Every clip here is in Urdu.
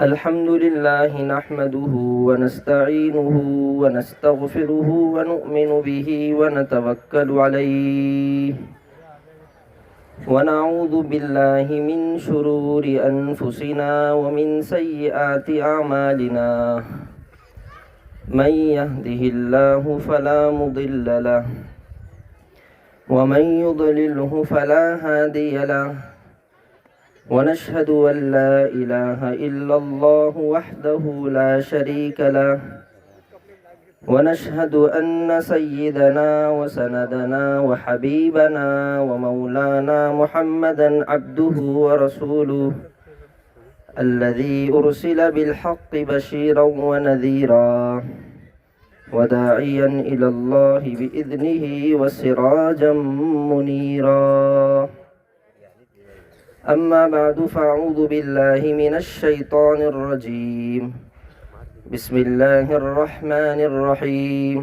الحمد لله نحمده ونستعينه ونستغفره ونؤمن به ونتوكل عليه ونعوذ بالله من شرور أنفسنا ومن سيئات أعمالنا من يهده الله فلا مضل له ومن يضلله فلا هادي له ونشهد أن لا إله إلا الله وحده لا شريك له ونشهد أن سيدنا وسندنا وحبيبنا ومولانا محمدا عبده ورسوله الذي أرسل بالحق بشيرا ونذيرا وداعيا إلى الله بإذنه وسراجا منيرا أما بعد فأعوذ بالله من الشيطان الرجيم بسم الله الرحمن الرحيم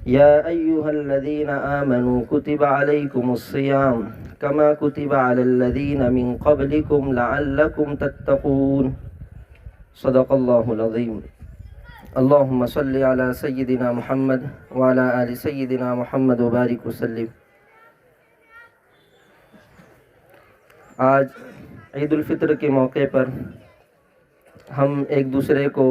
يا أيها الذين آمنوا كتب عليكم الصيام كما كتب على الذين من قبلكم لعلكم تتقون صدق الله العظيم اللهم صل على سيدنا محمد وعلى آل سيدنا محمد وبارك وسلم۔ آج عید الفطر کے موقع پر ہم ایک دوسرے کو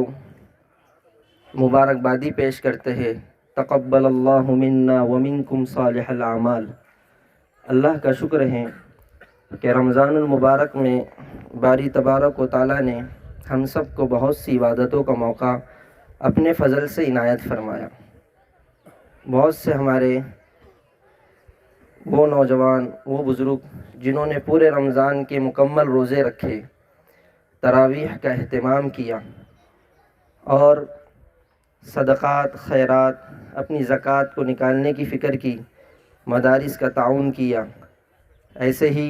مبارکبادی پیش کرتے ہیں۔ تقبل اللہ منا ومنکم صالح الاعمال۔ اللہ کا شکر ہے کہ رمضان المبارک میں باری تبارک و تعالیٰ نے ہم سب کو بہت سی عبادتوں کا موقع اپنے فضل سے عنایت فرمایا۔ بہت سے ہمارے وہ نوجوان، وہ بزرگ جنہوں نے پورے رمضان کے مکمل روزے رکھے، تراویح کا اہتمام کیا اور صدقات، خیرات، اپنی زکوٰۃ کو نکالنے کی فکر کی، مدارس کا تعاون کیا، ایسے ہی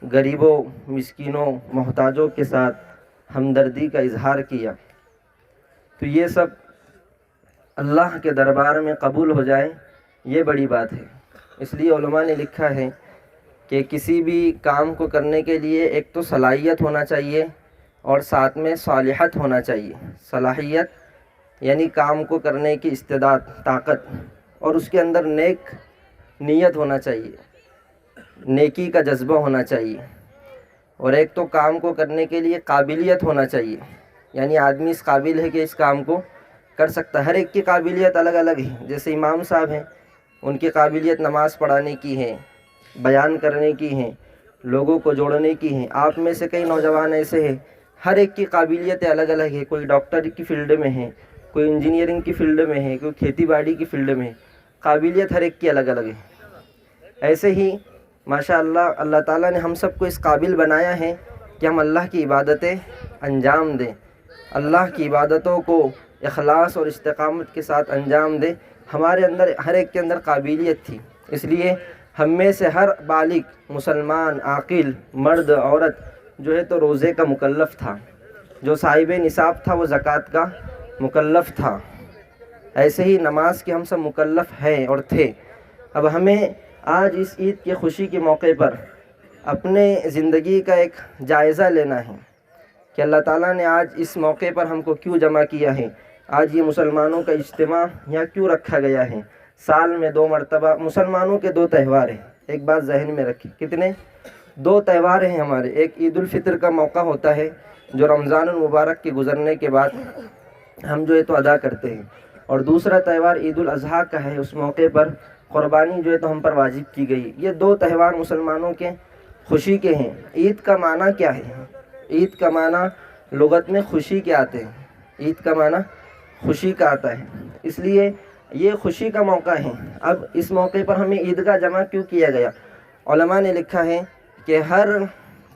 غریبوں، مسکینوں، محتاجوں کے ساتھ ہمدردی کا اظہار کیا، تو یہ سب اللہ کے دربار میں قبول ہو جائے، یہ بڑی بات ہے۔ اس لیے علماء نے لکھا ہے کہ کسی بھی کام کو کرنے کے لیے ایک تو صلاحیت ہونا چاہیے اور ساتھ میں صالحت ہونا چاہیے۔ صلاحیت یعنی کام کو کرنے کی استعداد، طاقت، اور اس کے اندر نیک نیت ہونا چاہیے، نیکی کا جذبہ ہونا چاہیے، اور ایک تو کام کو کرنے کے لیے قابلیت ہونا چاہیے، یعنی آدمی اس قابل ہے کہ اس کام کو کر سکتا ہے۔ ہر ایک کی قابلیت الگ الگ ہے۔ جیسے امام صاحب ہیں، ان کی قابلیت نماز پڑھانے کی ہے، بیان کرنے کی ہے، لوگوں کو جوڑنے کی ہے۔ آپ میں سے کئی نوجوان ایسے ہیں، ہر ایک کی قابلیتیں الگ الگ ہے۔ کوئی ڈاکٹر کی فیلڈ میں ہے، کوئی انجینئرنگ کی فیلڈ میں ہے، کوئی کھیتی باڑی کی فیلڈ میں ہے۔ قابلیت ہر ایک کی الگ الگ ہے۔ ایسے ہی ماشاءاللہ اللہ تعالیٰ نے ہم سب کو اس قابل بنایا ہے کہ ہم اللہ کی عبادتیں انجام دیں، اللہ کی عبادتوں کو اخلاص اور استقامت کے ساتھ انجام دیں۔ ہمارے اندر، ہر ایک کے اندر قابلیت تھی، اس لیے ہم میں سے ہر بالغ مسلمان، عاقل، مرد، عورت جو ہے تو روزے کا مکلف تھا، جو صاحب نصاب تھا وہ زکوٰۃ کا مکلف تھا۔ ایسے ہی نماز کے ہم سب مکلف ہیں اور تھے۔ اب ہمیں آج اس عید کی خوشی کے موقع پر اپنے زندگی کا ایک جائزہ لینا ہے کہ اللہ تعالیٰ نے آج اس موقع پر ہم کو کیوں جمع کیا ہے، آج یہ مسلمانوں کا اجتماع یہاں کیوں رکھا گیا ہے۔ سال میں 2 مرتبہ مسلمانوں کے 2 تہوار ہیں، ایک بات ذہن میں رکھیں، کتنے؟ 2 تہوار ہیں ہمارے۔ ایک عید الفطر کا موقع ہوتا ہے جو رمضان المبارک کے گزرنے کے بعد ہم جو ہے تو ادا کرتے ہیں، اور دوسرا تہوار عید الاضحیٰ کا ہے۔ اس موقع پر قربانی جو ہے تو ہم پر واجب کی گئی۔ یہ 2 تہوار مسلمانوں کے خوشی کے ہیں۔ عید کا معنی کیا ہے؟ عید کا معنی لغت میں خوشی کے آتے ہیں، عید کا معنی خوشی کا آتا ہے، اس لیے یہ خوشی کا موقع ہے۔ اب اس موقع پر ہمیں عیدگاہ جمع کیوں کیا گیا؟ علماء نے لکھا ہے کہ ہر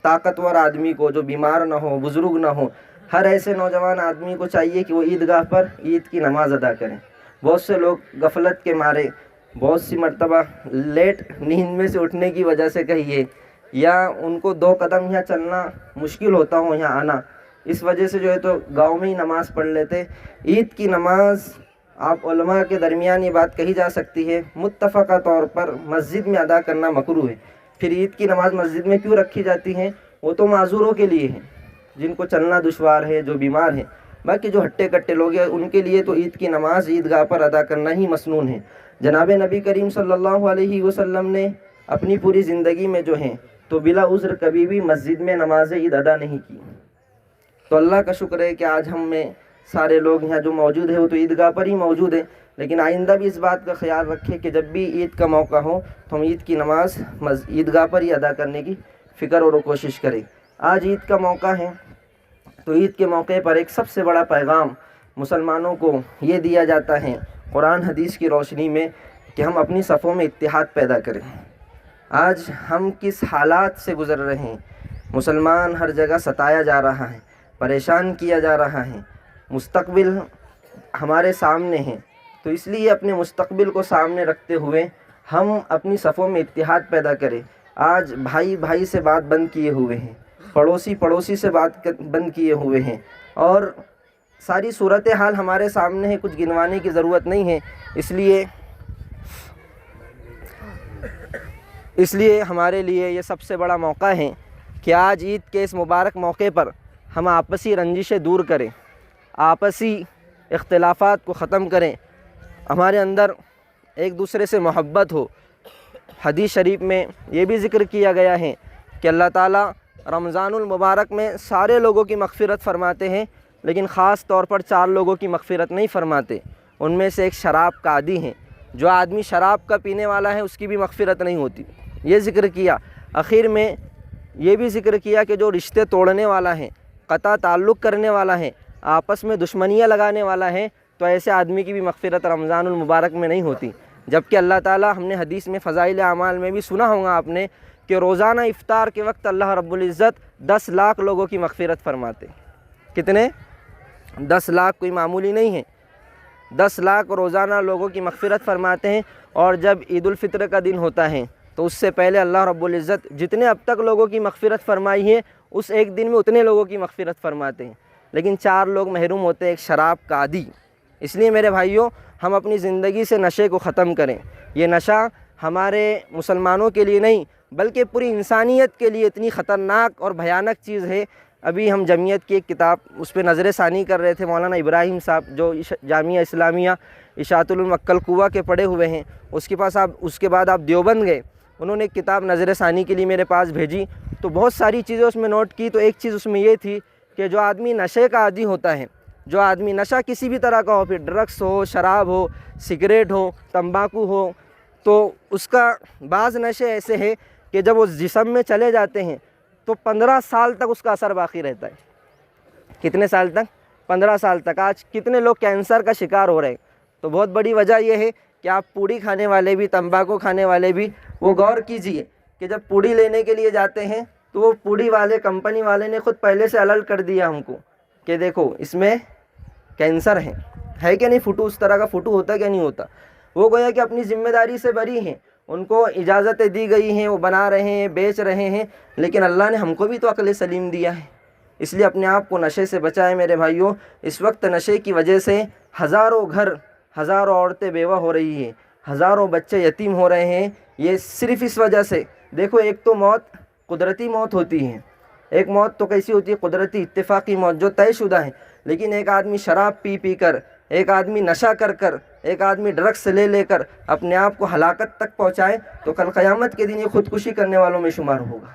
طاقتور آدمی کو، جو بیمار نہ ہو، بزرگ نہ ہو، ہر ایسے نوجوان آدمی کو چاہیے کہ وہ عیدگاہ پر عید کی نماز ادا کریں۔ بہت سے لوگ غفلت کے مارے، بہت سی مرتبہ لیٹ نیند میں سے اٹھنے کی وجہ سے کہیے، یا ان کو 2 قدم یہاں چلنا مشکل ہوتا ہو، یہاں آنا، اس وجہ سے جو ہے تو گاؤں میں ہی نماز پڑھ لیتے۔ عید کی نماز آپ علماء کے درمیان یہ بات کہی جا سکتی ہے، متفقہ طور پر مسجد میں ادا کرنا مکروہ ہے۔ پھر عید کی نماز مسجد میں کیوں رکھی جاتی ہے؟ وہ تو معذوروں کے لیے ہے۔ جن کو چلنا دشوار ہے، جو بیمار ہیں، باقی جو ہٹے کٹے لوگ ہیں ان کے لیے تو عید کی نماز عیدگاہ پر ادا کرنا ہی مسنون ہے۔ جناب نبی کریم صلی اللہ علیہ وسلم نے اپنی پوری زندگی میں جو ہیں تو بلا عذر کبھی بھی مسجد میں نماز عید ادا نہیں کی۔ تو اللہ کا شکر ہے کہ آج ہم میں سارے لوگ یہاں جو موجود ہیں وہ تو عیدگاہ پر ہی موجود ہیں، لیکن آئندہ بھی اس بات کا خیال رکھیں کہ جب بھی عید کا موقع ہو تو ہم عید کی نماز عیدگاہ پر ہی ادا کرنے کی فکر اور کوشش کریں۔ آج عید کا موقع ہے تو عید کے موقع پر ایک سب سے بڑا پیغام مسلمانوں کو یہ دیا جاتا ہے قرآن حدیث کی روشنی میں کہ ہم اپنی صفوں میں اتحاد پیدا کریں۔ آج ہم کس حالات سے گزر رہے ہیں، مسلمان ہر جگہ ستایا جا رہا ہے، پریشان کیا جا رہا ہے، مستقبل ہمارے سامنے ہے، تو اس لیے اپنے مستقبل کو سامنے رکھتے ہوئے ہم اپنی صفوں میں اتحاد پیدا کریں۔ آج بھائی بھائی سے بات بند کیے ہوئے ہیں، پڑوسی پڑوسی سے بات بند کیے ہوئے ہیں، اور ساری صورتحال ہمارے سامنے ہے، کچھ گنوانے کی ضرورت نہیں ہے۔ اس لیے ہمارے لیے یہ سب سے بڑا موقع ہے کہ آج عید کے اس مبارک موقع پر ہم آپسی رنجشیں دور کریں، آپسی اختلافات کو ختم کریں، ہمارے اندر ایک دوسرے سے محبت ہو۔ حدیث شریف میں یہ بھی ذکر کیا گیا ہے کہ اللہ تعالیٰ رمضان المبارک میں سارے لوگوں کی مغفرت فرماتے ہیں، لیکن خاص طور پر 4 لوگوں کی مغفرت نہیں فرماتے۔ ان میں سے ایک شراب کا عادی ہیں، جو آدمی شراب کا پینے والا ہے اس کی بھی مغفرت نہیں ہوتی، یہ ذکر کیا۔ آخر میں یہ بھی ذکر کیا کہ جو رشتے توڑنے والا ہے، قطع تعلق کرنے والا ہے، آپس میں دشمنیاں لگانے والا ہے، تو ایسے آدمی کی بھی مغفرت رمضان المبارک میں نہیں ہوتی۔ جبکہ اللہ تعالیٰ، ہم نے حدیث میں فضائل اعمال میں بھی سنا ہوگا آپ نے کہ روزانہ افطار کے وقت اللہ رب العزت 10 لاکھ لوگوں کی مغفرت فرماتے۔ کتنے؟ 10 لاکھ، کوئی معمولی نہیں ہے۔ 10 لاکھ روزانہ لوگوں کی مغفرت فرماتے ہیں، اور جب عید الفطر کا دن ہوتا ہے تو اس سے پہلے اللہ رب العزت جتنے اب تک لوگوں کی مغفرت فرمائی ہے اس ایک دن میں اتنے لوگوں کی مغفرت فرماتے ہیں، لیکن 4 لوگ محروم ہوتے ہیں، ایک شراب کا عادی۔ اس لیے میرے بھائیوں، ہم اپنی زندگی سے نشے کو ختم کریں۔ یہ نشہ ہمارے مسلمانوں کے لیے نہیں بلکہ پوری انسانیت کے لیے اتنی خطرناک اور بھیانک چیز ہے۔ ابھی ہم جمعیت کی ایک کتاب اس پہ نظر ثانی کر رہے تھے، مولانا ابراہیم صاحب جو جامعہ اسلامیہ اشاعت العلوم عقل قوہ کے پڑھے ہوئے ہیں، اس کے بعد آپ دیوبند گئے، انہوں نے ایک کتاب نظر ثانی کے لیے میرے پاس بھیجی، تو بہت ساری چیزیں اس میں نوٹ کی، تو ایک چیز اس میں یہ تھی کہ جو آدمی نشے کا عادی ہوتا ہے، جو آدمی نشہ کسی بھی طرح کا ہو، پھر ڈرگس ہو، شراب ہو، سگریٹ ہو، تمباکو ہو، تو اس کا بعض نشے ایسے ہیں کہ جب وہ جسم میں چلے جاتے ہیں تو 15 سال تک اس کا اثر باقی رہتا ہے۔ کتنے سال تک؟ 15 سال تک۔ آج کتنے لوگ کینسر کا شکار ہو رہے ہیں، تو بہت بڑی وجہ یہ ہے کہ آپ پوڑی کھانے والے بھی، تمباکو کھانے والے بھی، وہ غور کیجئے کہ جب پوڑی لینے کے لیے جاتے ہیں تو وہ پوڑی والے، کمپنی والے نے خود پہلے سے الرٹ کر دیا ہم کو کہ دیکھو اس میں کینسر ہے کہ نہیں، فوٹو اس طرح کا فوٹو ہوتا کہ نہیں ہوتا۔ وہ گویا کہ اپنی ذمہ داری سے بری ہیں، ان کو اجازتیں دی گئی ہیں، وہ بنا رہے ہیں، بیچ رہے ہیں، لیکن اللہ نے ہم کو بھی تو عقل سلیم دیا ہے۔ اس لیے اپنے آپ کو نشے سے بچائیں میرے بھائیوں۔ اس وقت نشے کی وجہ سے ہزاروں گھر، ہزاروں عورتیں بیوہ ہو رہی ہیں، ہزاروں بچے یتیم ہو رہے ہیں، یہ صرف اس وجہ سے۔ دیکھو، ایک تو موت قدرتی موت ہوتی ہے، ایک موت تو کیسی ہوتی ہے؟ قدرتی اتفاقی موت جو طے شدہ ہے، لیکن ایک آدمی شراب پی پی کر، ایک آدمی نشہ کر کر، ایک آدمی ڈرگس لے کر اپنے آپ کو ہلاکت تک پہنچائے تو کل قیامت کے دن یہ خودکشی کرنے والوں میں شمار ہوگا۔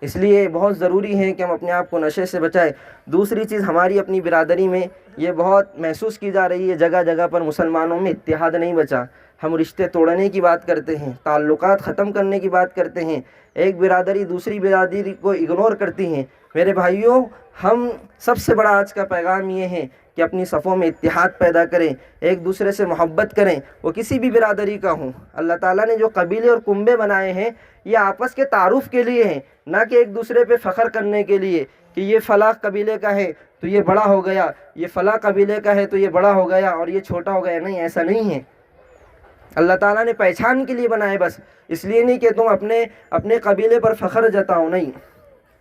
اس لیے بہت ضروری ہے کہ ہم اپنے آپ کو نشے سے بچائیں۔ دوسری چیز، ہماری اپنی برادری میں یہ بہت محسوس کی جا رہی ہے، جگہ جگہ پر مسلمانوں میں اتحاد نہیں بچا۔ ہم رشتے توڑنے کی بات کرتے ہیں، تعلقات ختم کرنے کی بات کرتے ہیں، ایک برادری دوسری برادری کو اگنور کرتی ہیں۔ میرے بھائیوں، ہم سب سے بڑا آج کا پیغام یہ ہے کہ اپنی صفوں میں اتحاد پیدا کریں، ایک دوسرے سے محبت کریں، وہ کسی بھی برادری کا ہوں۔ اللہ تعالیٰ نے جو قبیلے اور کنبے بنائے ہیں یہ آپس کے تعارف کے لیے ہیں، نہ کہ ایک دوسرے پہ فخر کرنے کے لیے کہ یہ فلاں قبیلے کا ہے تو یہ بڑا ہو گیا، یہ فلاں قبیلے کا ہے تو یہ بڑا ہو گیا اور یہ چھوٹا ہو گیا۔ نہیں، ایسا نہیں ہے۔ اللہ تعالیٰ نے پہچان کے لیے بنائے، بس اس لیے نہیں کہ تم اپنے قبیلے پر فخر جتاؤ، نہیں،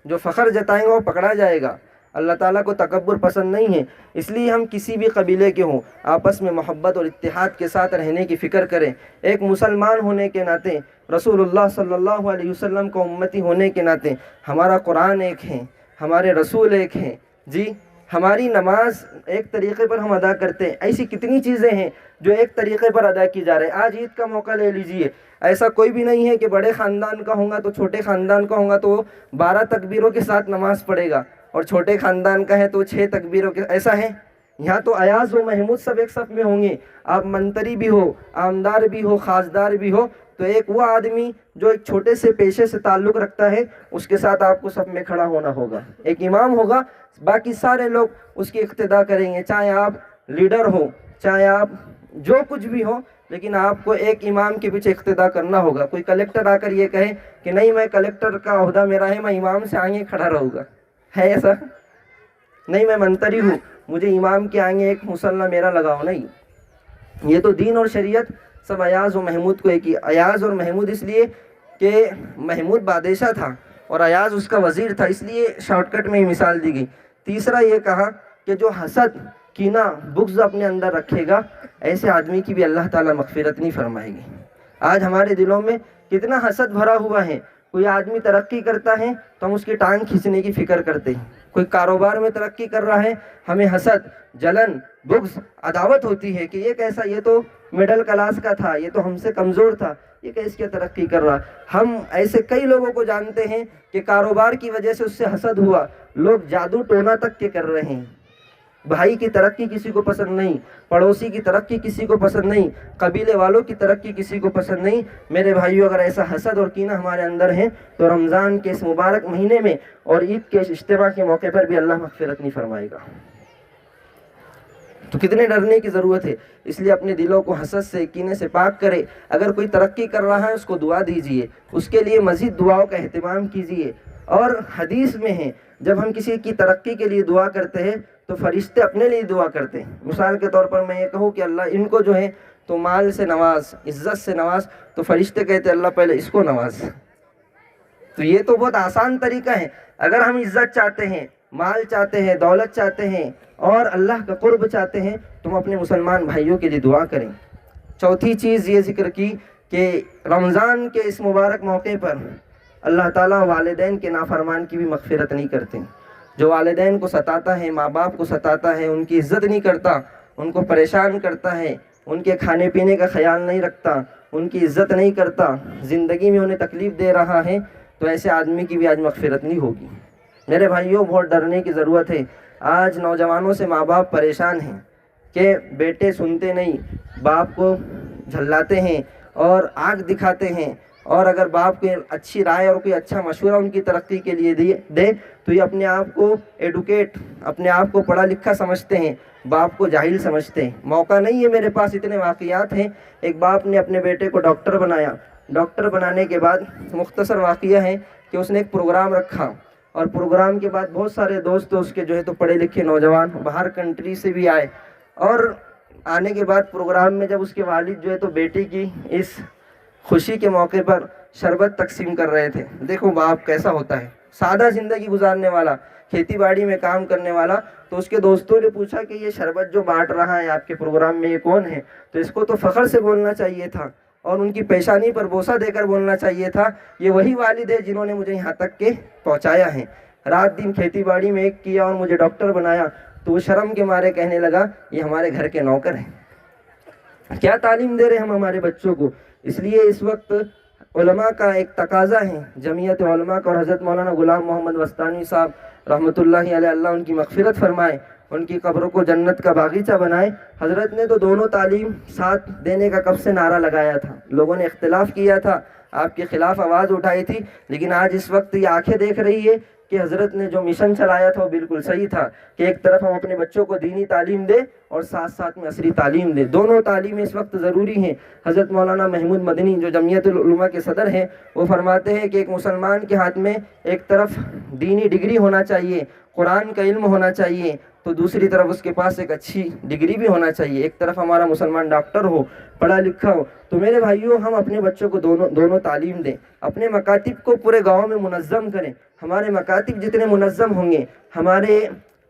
جو فخر جتائیں گے وہ پکڑا جائے گا۔ اللہ تعالیٰ کو تکبر پسند نہیں ہے، اس لیے ہم کسی بھی قبیلے کے ہوں آپس میں محبت اور اتحاد کے ساتھ رہنے کی فکر کریں۔ ایک مسلمان ہونے کے ناطے، رسول اللہ صلی اللہ علیہ وسلم کو امتی ہونے کے ناطے ہمارا قرآن ایک ہے، ہمارے رسول ایک ہیں جی، ہماری نماز ایک طریقے پر ہم ادا کرتے ہیں، ایسی کتنی چیزیں ہیں جو ایک طریقے پر ادا کی جا رہی ہے۔ آج عید کا موقع لے لیجئے، ایسا کوئی بھی نہیں ہے کہ بڑے خاندان کا ہوگا تو چھوٹے خاندان کا ہوگا تو وہ 12 تکبیروں کے ساتھ نماز پڑھے گا، اور چھوٹے خاندان کا ہے تو 6 تکبیروں کے، ایسا ہے؟ یہاں تو ایاز و محمود سب ایک صف میں ہوں گے، آپ منتری بھی ہو، عامدار بھی ہو، خاصدار بھی ہو، تو ایک وہ آدمی جو ایک چھوٹے سے پیشے سے تعلق رکھتا ہے اس کے ساتھ آپ کو صف میں کھڑا ہونا ہوگا، ایک امام ہوگا، باقی سارے لوگ اس کی اقتداء کریں گے، چاہے آپ لیڈر ہو، چاہے آپ جو کچھ بھی ہو، لیکن آپ کو ایک امام کے پیچھے اقتداء کرنا ہوگا۔ کوئی کلیکٹر آ کر یہ کہے کہ نہیں میں کلیکٹر کا عہدہ میرا ہے، میں امام سے آگے کھڑا رہوں گا، ہے ایسا؟ نہیں میں منتری ہوں، مجھے امام کے آگے ایک مصلی میرا لگاؤ، نہیں۔ یہ تو دین اور شریعت سب ایاز و محمود کو ایک ہی، ایاز اور محمود اس لیے کہ محمود بادشاہ تھا اور ایاز اس کا وزیر تھا، اس لیے شارٹ کٹ میں ہی مثال دی گئی۔ تیسرا یہ کہا کہ جو حسد، کینہ، بغض اپنے اندر رکھے گا، ایسے آدمی کی بھی اللہ تعالیٰ مغفرت نہیں فرمائے گی۔ آج ہمارے دلوں میں کتنا حسد بھرا ہوا ہے، کوئی آدمی ترقی کرتا ہے تو ہم اس کی ٹانگ کھینچنے کی فکر کرتے ہیں، کوئی کاروبار میں ترقی کر رہا ہے ہمیں حسد، جلن، بغض، عداوت ہوتی ہے کہ یہ کیسا، یہ تو مڈل کلاس کا تھا، یہ تو ہم سے کمزور تھا، یہ کیسے کیا ترقی کر رہا۔ ہم ایسے کئی لوگوں کو جانتے ہیں کہ کاروبار کی وجہ سے اس سے حسد ہوا، لوگ جادو ٹونا تک کے کر رہے ہیں۔ بھائی کی ترقی کسی کو پسند نہیں، پڑوسی کی ترقی کسی کو پسند نہیں، قبیلے والوں کی ترقی کسی کو پسند نہیں۔ میرے بھائیو، اگر ایسا حسد اور کینہ ہمارے اندر ہے تو رمضان کے اس مبارک مہینے میں اور عید کے اجتماع کے موقع پر بھی اللہ مغفرت نہیں فرمائے گا۔ تو کتنے ڈرنے کی ضرورت ہے، اس لیے اپنے دلوں کو حسد سے، کینے سے پاک کرے۔ اگر کوئی ترقی کر رہا ہے اس کو دعا دیجئے، اس کے لیے مزید دعاؤں کا اہتمام کیجئے۔ اور حدیث میں ہے جب ہم کسی کی ترقی کے لیے دعا کرتے ہیں تو فرشتے اپنے لیے دعا کرتے ہیں۔ مثال کے طور پر میں یہ کہوں کہ اللہ ان کو جو ہے تو مال سے نواز، عزت سے نواز، تو فرشتے کہتے ہیں اللہ پہلے اس کو نواز۔ تو یہ تو بہت آسان طریقہ ہے۔ اگر ہم عزت چاہتے ہیں، مال چاہتے ہیں، دولت چاہتے ہیں اور اللہ کا قرب چاہتے ہیں تو ہم اپنے مسلمان بھائیوں کے لیے دعا کریں۔ چوتھی چیز یہ ذکر کی کہ رمضان کے اس مبارک موقع پر اللہ تعالیٰ والدین کے نافرمان کی بھی مغفرت نہیں کرتے۔ جو والدین کو ستاتا ہے، ماں باپ کو ستاتا ہے، ان کی عزت نہیں کرتا، ان کو پریشان کرتا ہے، ان کے کھانے پینے کا خیال نہیں رکھتا، ان کی عزت نہیں کرتا، زندگی میں انہیں تکلیف دے رہا ہے، تو ایسے آدمی کی بھی آج مغفرت نہیں ہوگی۔ میرے بھائیوں، بہت ڈرنے کی ضرورت ہے۔ آج نوجوانوں سے ماں باپ پریشان ہیں کہ بیٹے سنتے نہیں، باپ کو جھلاتے ہیں اور آنکھ دکھاتے ہیں، اور اگر باپ کو اچھی رائے اور کوئی اچھا مشورہ ان کی ترقی کے لیے دے تو یہ اپنے آپ کو ایڈوکیٹ، اپنے آپ کو پڑھا لکھا سمجھتے ہیں، باپ کو جاہل سمجھتے ہیں۔ موقع نہیں ہے میرے پاس، اتنے واقعات ہیں۔ ایک باپ نے اپنے بیٹے کو ڈاکٹر بنایا، ڈاکٹر بنانے کے بعد مختصر واقعہ ہے کہ اس نے ایک پروگرام رکھا، اور پروگرام کے بعد بہت سارے دوست اس کے جو ہے تو پڑھے لکھے نوجوان باہر کنٹری سے بھی آئے، اور آنے کے بعد پروگرام میں جب اس کے والد جو ہے تو بیٹی کی اس خوشی کے موقع پر شربت تقسیم کر رہے تھے۔ دیکھو باپ کیسا ہوتا ہے، سادہ زندگی گزارنے والا، کھیتی باڑی میں کام کرنے والا۔ تو اس کے دوستوں نے پوچھا کہ یہ شربت جو بانٹ رہا ہے آپ کے پروگرام میں یہ کون ہے؟ تو اس کو تو فخر سے بولنا چاہیے تھا اور ان کی پیشانی پر بوسہ دے کر بولنا چاہیے تھا، یہ وہی والد ہے جنہوں نے مجھے یہاں تک کے پہنچایا ہے، رات دن کھیتی باڑی میں ایک کیا اور مجھے ڈاکٹر بنایا۔ تو وہ شرم کے مارے کہنے لگا یہ ہمارے گھر کے نوکر ہیں۔ کیا تعلیم دے رہے ہم ہمارے بچوں کو؟ اس لیے اس وقت علماء کا ایک تقاضا ہے، جمعیت علماء کا، اور حضرت مولانا غلام محمد وستانی صاحب رحمۃ اللہ علیہ، اللہ ان کی مغفرت فرمائے، ان کی قبروں کو جنت کا باغیچہ بنائے۔ حضرت نے تو دونوں تعلیم ساتھ دینے کا کب سے نعرہ لگایا تھا، لوگوں نے اختلاف کیا تھا، آپ کے خلاف آواز اٹھائی تھی، لیکن آج اس وقت یہ آنکھیں دیکھ رہی ہے کہ حضرت نے جو مشن چلایا تھا وہ بالکل صحیح تھا کہ ایک طرف ہم اپنے بچوں کو دینی تعلیم دیں اور ساتھ ساتھ میں عصری تعلیم دیں، دونوں تعلیمیں اس وقت ضروری ہیں۔ حضرت مولانا محمود مدنی جو جمعیت العلماء کے صدر ہیں، وہ فرماتے ہیں کہ ایک مسلمان کے ہاتھ میں ایک طرف دینی ڈگری ہونا چاہیے، قرآن کا علم ہونا چاہیے، تو دوسری طرف اس کے پاس ایک اچھی ڈگری بھی ہونا چاہیے۔ ایک طرف ہمارا مسلمان ڈاکٹر ہو، پڑھا لکھا ہو۔ تو میرے بھائیوں، ہم اپنے بچوں کو دونوں تعلیم دیں، اپنے مکاتب کو پورے گاؤں میں منظم کریں۔ ہمارے مکاتب جتنے منظم ہوں گے، ہمارے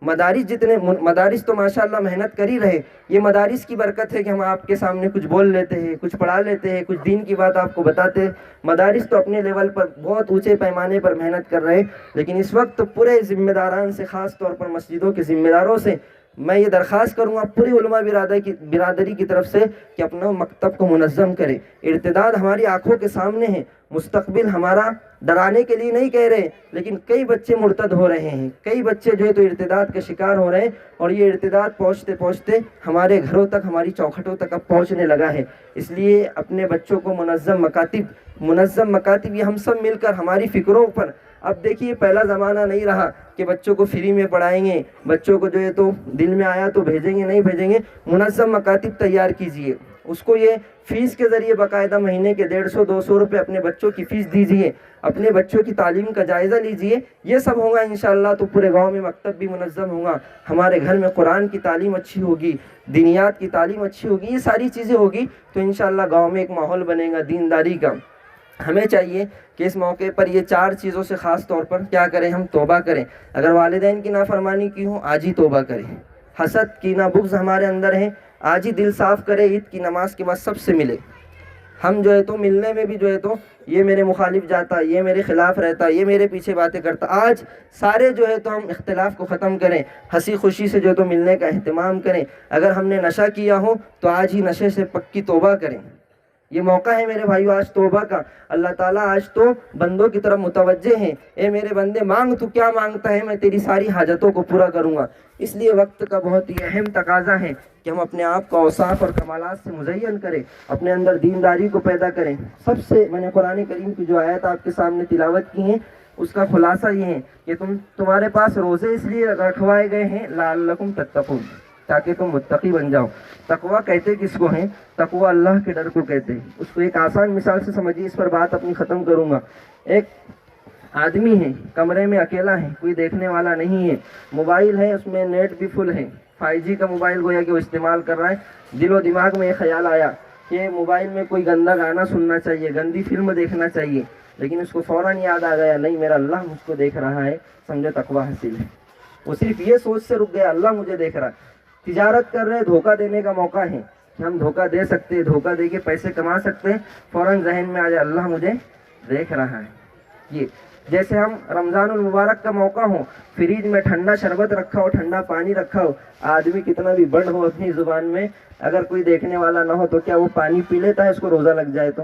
مدارس جتنے مدارس تو ماشاءاللہ محنت کر ہی رہے، یہ مدارس کی برکت ہے کہ ہم آپ کے سامنے کچھ بول لیتے ہیں، کچھ پڑھا لیتے ہیں، کچھ دین کی بات آپ کو بتاتے ہیں۔ مدارس تو اپنے لیول پر بہت اونچے پیمانے پر محنت کر رہے ہیں، لیکن اس وقت پورے ذمہ داران سے، خاص طور پر مسجدوں کے ذمہ داروں سے میں یہ درخواست کروں گا پوری علماء برادری کی طرف سے کہ اپنا مکتب کو منظم کریں۔ ارتداد ہماری آنکھوں کے سامنے ہے، مستقبل ہمارا ڈرانے کے لیے نہیں کہہ رہے، لیکن کئی بچے مرتد ہو رہے ہیں، کئی بچے جو ہے تو ارتداد کا شکار ہو رہے ہیں، اور یہ ارتداد پہنچتے پہنچتے ہمارے گھروں تک، ہماری چوکھٹوں تک اب پہنچنے لگا ہے۔ اس لیے اپنے بچوں کو منظم مکاتب یہ ہم سب مل کر ہماری فکروں پر، اب دیکھیے پہلا زمانہ نہیں رہا کہ بچوں کو فری میں پڑھائیں گے، بچوں کو جو ہے تو دل میں آیا تو بھیجیں گے، نہیں بھیجیں گے۔ منظم مکاتب تیار کیجئے، اس کو یہ فیس کے ذریعے باقاعدہ مہینے کے 150-200 روپے اپنے بچوں کی فیس دیجئے، اپنے بچوں کی تعلیم کا جائزہ لیجئے۔ یہ سب ہوگا انشاءاللہ تو پورے گاؤں میں مکتب بھی منظم ہوگا، ہمارے گھر میں قرآن کی تعلیم اچھی ہوگی، دینیات کی تعلیم اچھی ہوگی، یہ ساری چیزیں ہوگی تو انشاءاللہ گاؤں میں ایک ماحول بنے گا دینداری کا۔ ہمیں چاہیے کہ اس موقع پر یہ 4 چیزوں سے خاص طور پر کیا کریں، ہم توبہ کریں۔ اگر والدین کی نافرمانی کی ہو، آج ہی توبہ کریں۔ حسد، کینہ، بغض ہمارے اندر ہیں، آج ہی دل صاف کرے، عید کی نماز کے بعد سب سے ملے۔ ہم جو ہے تو ملنے میں بھی جو ہے تو یہ میرے مخالف جاتا، یہ میرے خلاف رہتا، یہ میرے پیچھے باتیں کرتا، آج سارے جو ہے تو ہم اختلاف کو ختم کریں، ہنسی خوشی سے جو ہے تو ملنے کا اہتمام کریں۔ اگر ہم نے نشہ کیا ہو تو آج ہی نشے سے پکی توبہ کریں۔ یہ موقع ہے میرے بھائیو آج توبہ کا۔ اللہ تعالیٰ آج تو بندوں کی طرف متوجہ ہیں، اے میرے بندے مانگ، تو کیا مانگتا ہے، میں تیری ساری حاجتوں کو پورا کروں گا۔ اس لیے وقت کا بہت ہی اہم تقاضا ہے کہ ہم اپنے آپ کو اوصاف اور کمالات سے مزین کریں، اپنے اندر دینداری کو پیدا کریں۔ سب سے میں نے قرآن کریم کی جو آیت آپ کے سامنے تلاوت کی ہیں، اس کا خلاصہ یہ ہے کہ تمہارے پاس روزے اس لیے رکھوائے گئے ہیں لعلکم تتقون، تاکہ تم متقی بن جاؤ۔ تقویٰ کہتے کس کو ہیں؟ تقویٰ اللہ کے ڈر کو کہتے ہیں۔ اس کو ایک آسان مثال سے سمجھیے، اس پر بات اپنی ختم کروں گا۔ ایک آدمی ہے، کمرے میں اکیلا ہے، کوئی دیکھنے والا نہیں ہے، موبائل ہے، اس میں نیٹ بھی فل ہے، 5G کا موبائل گویا کہ وہ استعمال کر رہا ہے۔ دل و دماغ میں یہ خیال آیا کہ موبائل میں کوئی گندا گانا سننا چاہیے، گندی فلم دیکھنا چاہیے، لیکن اس کو فوراً یاد آ گیا نہیں میرا اللہ مجھ کو دیکھ رہا ہے، سمجھو تقویٰ حاصل ہے۔ وہ صرف یہ سوچ سے رک گیا اللہ مجھے دیکھ رہا ہے۔ تجارت کر رہے، دھوکہ دینے کا موقع ہے کہ ہم دھوکہ دے سکتے ہیں، دھوکہ دے کے پیسے کما سکتے ہیں، فوراً ذہن میں آ جائے اللہ مجھے دیکھ رہا ہے۔ یہ جیسے ہم رمضان المبارک کا موقع ہو، فریج میں ٹھنڈا شربت رکھا ہو، ٹھنڈا پانی رکھا ہو، آدمی کتنا بھی بڑھ ہو اپنی زبان میں، اگر کوئی دیکھنے والا نہ ہو تو کیا وہ پانی پی لیتا ہے اس کو روزہ لگ جائے تو؟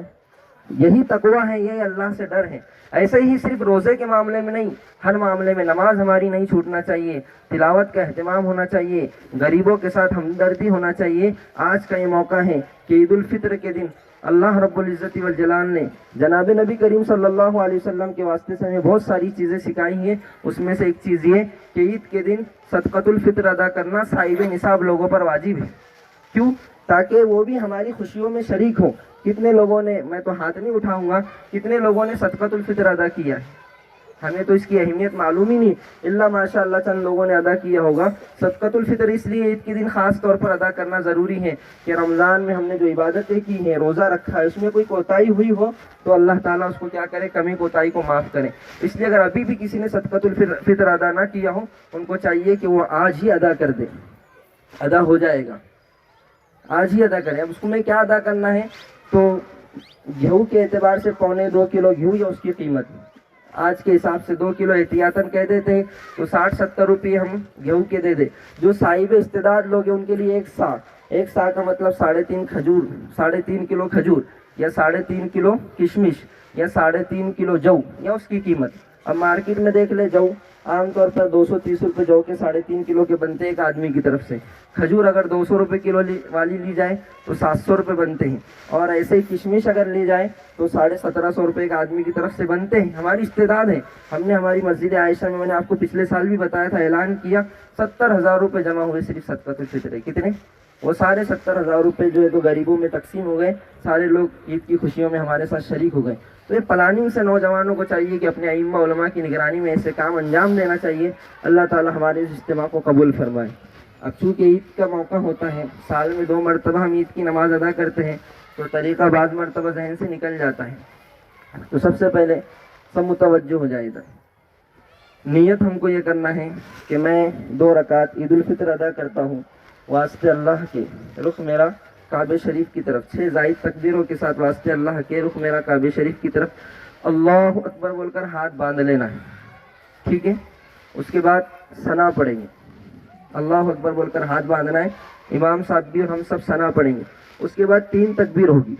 یہی تقویٰ ہے، یہی اللہ سے ڈر ہے۔ ایسے ہی صرف روزے کے معاملے میں نہیں، ہر معاملے میں نماز ہماری نہیں چھوٹنا چاہیے، تلاوت کا اہتمام ہونا چاہیے، غریبوں کے ساتھ ہمدردی ہونا چاہیے۔ آج کا یہ موقع ہے کہ عید الفطر کے دن اللہ رب العزت والجلال نے جناب نبی کریم صلی اللہ علیہ وسلم کے واسطے سے ہمیں بہت ساری چیزیں سکھائی ہیں۔ اس میں سے ایک چیز یہ کہ عید کے دن صدقۃ الفطر ادا کرنا صاحب نصاب لوگوں پر واجب ہے۔ کیوں؟ تاکہ وہ بھی ہماری خوشیوں میں شریک ہوں۔ کتنے لوگوں نے، میں تو ہاتھ نہیں اٹھاؤں گا، کتنے لوگوں نے صدقۃ الفطر ادا کیا ہے؟ ہمیں تو اس کی اہمیت معلوم ہی نہیں، اللہ ماشاء اللہ چند لوگوں نے ادا کیا ہوگا۔ صدقۃ الفطر اس لیے عید کے دن خاص طور پر ادا کرنا ضروری ہے کہ رمضان میں ہم نے جو عبادتیں کی ہیں، روزہ رکھا ہے، اس میں کوئی کوتاہی ہوئی ہو تو اللہ تعالیٰ اس کو کیا کرے، کمی کوتاہی کو معاف کرے۔ اس لیے اگر ابھی بھی کسی نے صدقۃ الفطر ادا نہ کیا ہو، ان کو چاہیے کہ وہ آج ہی ادا کر دے، ادا ہو جائے گا، آج ہی ادا کریں۔ اب اس کو میں کیا ادا کرنا ہے؟ تو گیہوں کے اعتبار سے 1.25 کلو گیہوں یا اس کی قیمت آج کے حساب سے 2 کلو احتیاطاً کہہ دیتے ہیں تو 60-70 روپے ہم گیہوں کے دے دیں۔ جو صاحب استعداد لوگ ہیں ان کے لیے ایک سا کا مطلب 3.5 کلو کھجور یا 3.5 کلو کشمش یا 3.5 کلو جو یا اس کی قیمت۔ اب مارکیٹ میں دیکھ لے، جو عام طور پر 230 روپے جو کے 3.5 کلو کے بنتے ہیں ایک آدمی کی طرف سے۔ کھجور اگر 200 روپے کلو والی لی جائے تو 700 روپے بنتے ہیں، اور ایسے ہی کشمش اگر لی جائے تو 1750 روپے ایک آدمی کی طرف سے بنتے ہیں۔ ہماری استعداد ہے، ہم نے ہماری مسجد عائشہ میں نے آپ کو پچھلے سال بھی بتایا تھا، اعلان کیا، 70,000 روپے جمع ہوئے صرف صدقۃ الفطر۔ کتنے؟ وہ سارے 70,000 روپے جو ہے تو غریبوں میں تقسیم ہو گئے، سارے لوگ عید کی خوشیوں میں ہمارے ساتھ شریک ہو گئے۔ تو یہ پلاننگ سے نوجوانوں کو چاہیے کہ اپنے ائمہ علماء کی نگرانی میں ایسے کام انجام دینا چاہیے۔ اللہ تعالی ہمارے اس اجتماع کو قبول فرمائے۔ اب چونکہ عید کا موقع ہوتا ہے، سال میں 2 مرتبہ ہم عید کی نماز ادا کرتے ہیں، تو طریقہ بعض مرتبہ ذہن سے نکل جاتا ہے۔ تو سب سے پہلے سب متوجہ ہو جائے ادھر، نیت ہم کو یہ کرنا ہے کہ میں 2 رکعت عید الفطر ادا کرتا ہوں واسطے اللہ کے، رخ میرا کعبہ شریف کی طرف، 6 زائد تکبیروں کے ساتھ واسطے اللہ کے، رخ میرا کعبہ شریف کی طرف اللہ اکبر بول کر ہاتھ باندھ لینا ہے، ٹھیک ہے۔ اس کے بعد ثنا پڑھیں گے، اللہ اکبر بول کر ہاتھ باندھنا ہے، امام صاحب بھی اور ہم سب ثنا پڑھیں گے۔ اس کے بعد 3 تکبیر ہوگی،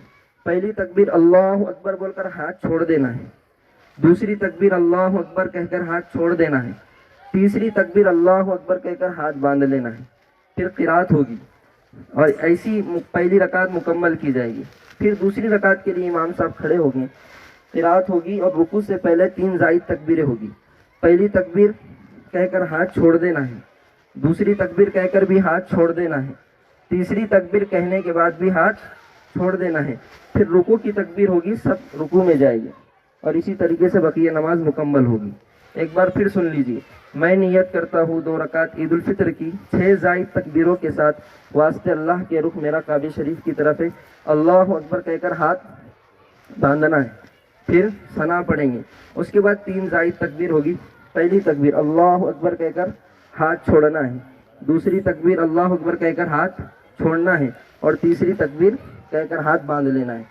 پہلی تکبیر اللہ اکبر بول کر ہاتھ چھوڑ دینا ہے، دوسری تکبیر اللہ اکبر کہہ کر ہاتھ چھوڑ دینا ہے، تیسری تکبیر اللہ اکبر کہہ کر ہاتھ باندھ لینا ہے، پھر قرات ہوگی اور ایسی پہلی رکعت مکمل کی جائے گی۔ پھر دوسری رکعت کے لیے امام صاحب کھڑے ہوں گے، قرات ہوگی اور رکوع سے پہلے 3 زائد تکبیریں ہوگی، پہلی تکبیر کہہ کر ہاتھ چھوڑ دینا ہے، دوسری تکبیر کہہ کر بھی ہاتھ چھوڑ دینا ہے، تیسری تکبیر کہنے کے بعد بھی ہاتھ چھوڑ دینا ہے، پھر رکوع کی تکبیر ہوگی، سب رکوع میں جائے گی اور اسی طریقے سے بقیہ نماز مکمل ہوگی۔ ایک بار پھر سن لیجیے، میں نیت کرتا ہوں 2 رکعت عید الفطر کی 6 زائد تکبیروں کے ساتھ واسطے اللہ کے، رخ میرا کعبہ شریف کی طرف ہے، اللہ اکبر کہہ کر ہاتھ باندھنا ہے، پھر ثنا پڑھیں گے۔ اس کے بعد 3 زائد تکبیر ہوگی، پہلی تکبیر اللہ اکبر کہہ کر ہاتھ چھوڑنا ہے، دوسری تکبیر اللہ اکبر کہہ کر ہاتھ چھوڑنا ہے اور تیسری تکبیر کہہ کر ہاتھ باندھ لینا ہے۔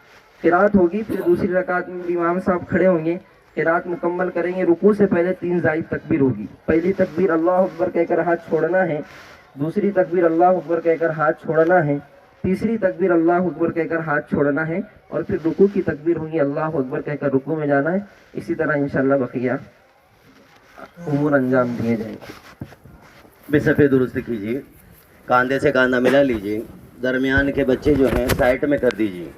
قرات ہوگی، پھر دوسری رکعت میں بھی امام صاحب کھڑے ہوں گے، قرات مکمل کریں گے، رکوع سے پہلے 3 زائد تکبیر ہوگی، پہلی تکبیر اللہ اکبر کہہ کر ہاتھ چھوڑنا ہے، دوسری تکبیر اللہ اکبر کہہ کر ہاتھ چھوڑنا ہے، تیسری تکبیر اللہ اکبر کہہ کر ہاتھ چھوڑنا ہے اور پھر رکوع کی تکبیر ہوگی، اللہ اکبر کہہ کر رکوع میں جانا ہے۔ اسی طرح انشاءاللہ بقیہ امور انجام دیے جائیں گے۔ بصفے درست کیجیے، کاندھے سے کاندھا ملا لیجیے، درمیان کے بچے جو ہیں سائٹ میں کر دیجیے۔